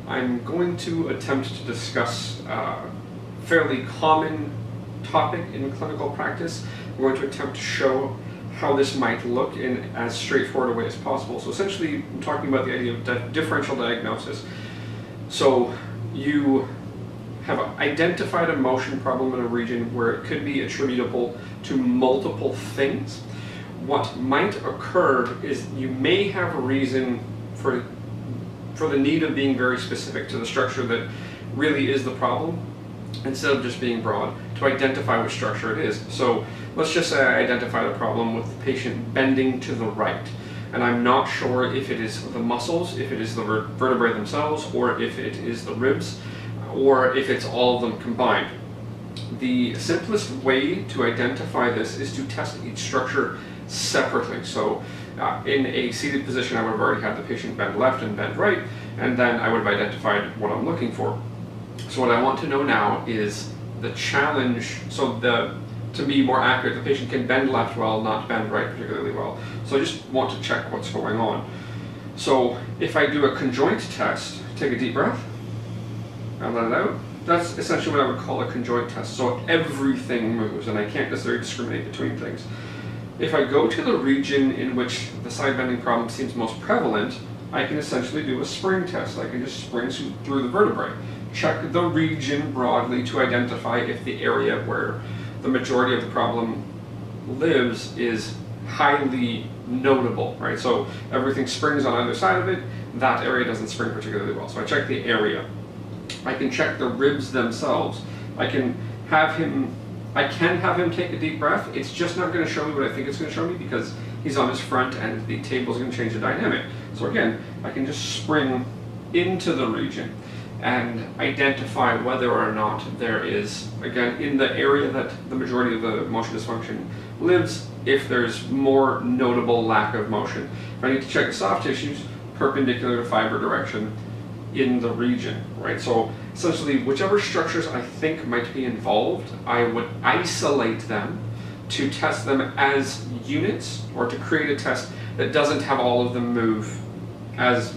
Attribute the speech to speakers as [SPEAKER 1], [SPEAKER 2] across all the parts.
[SPEAKER 1] I'm going to attempt to discuss a fairly common topic in clinical practice. I'm going to attempt to show how this might look in as straightforward a way as possible. So essentially, I'm talking about the idea of differential diagnosis. So you have identified a motion problem in a region where it could be attributable to multiple things. What might occur is you may have a reason for the need of being very specific to the structure that really is the problem, instead of just being broad, to identify which structure it is. So let's just say I identified a problem with the patient bending to the right, and I'm not sure if it is the muscles, if it is the vertebrae themselves, or if it is the ribs, or if it's all of them combined. The simplest way to identify this is to test each structure separately. So in a seated position, I would have already had the patient bend left and bend right, and then I would have identified what I'm looking for. So what I want to know now is the challenge. So to be more accurate, the patient can bend left well, not bend right particularly well. So I just want to check what's going on. So if I do a conjoint test, take a deep breath and let it out. That's essentially what I would call a conjoint test. So everything moves, and I can't necessarily discriminate between things. If I go to the region in which the side bending problem seems most prevalent, I can essentially do a spring test. I can just spring through the vertebrae. Check the region broadly to identify if the area where the majority of the problem lives is highly notable, right? So everything springs on either side of it, that area doesn't spring particularly well. So I check the area. I can check the ribs themselves. I can have him take a deep breath. It's just not going to show me what I think it's going to show me because he's on his front and the table is going to change the dynamic. So again, I can just spring into the region and identify whether or not there is, again, in the area that the majority of the motion dysfunction lives, if there's more notable lack of motion. If I need to check the soft tissues, perpendicular to fiber direction in the region, right? So essentially, whichever structures I think might be involved, I would isolate them to test them as units, or to create a test that doesn't have all of them move as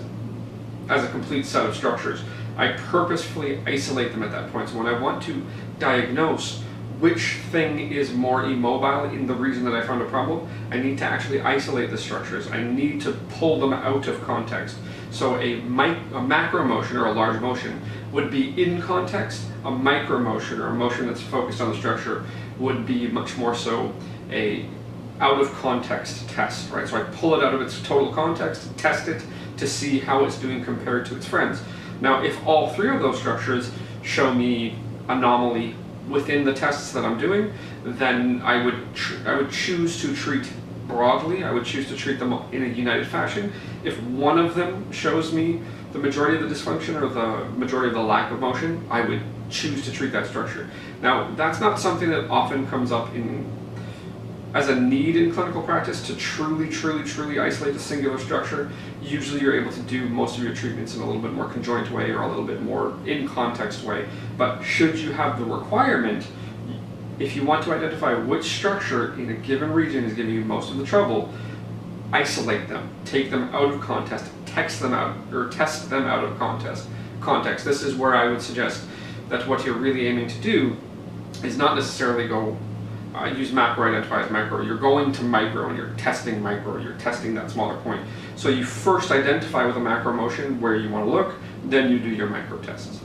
[SPEAKER 1] a complete set of structures. I purposefully isolate them at that point. So when I want to diagnose which thing is more immobile in the region that I found a problem, I need to actually isolate the structures. I need to pull them out of context. So a macro motion, or a large motion, would be in context. A micro motion, or a motion that's focused on the structure, would be much more so a out of context test, right? So I pull it out of its total context, test it to see how it's doing compared to its friends. Now, if all three of those structures show me anomaly within the tests that I'm doing, then I would choose to treat broadly. I would choose to treat them in a united fashion. If one of them shows me the majority of the dysfunction or the majority of the lack of motion, I would choose to treat that structure. Now, that's not something that often comes up as a need in clinical practice to truly isolate a singular structure. Usually you're able to do most of your treatments in a little bit more conjoint way, or a little bit more in context way. But should you have the requirement, if you want to identify which structure in a given region is giving you most of the trouble, isolate them, take them out of context, test them out of context. This is where I would suggest that what you're really aiming to do is not necessarily go use macro, identify as micro. You're going to micro and you're testing micro, you're testing that smaller point. So you first identify with a macro motion where you want to look, then you do your micro tests.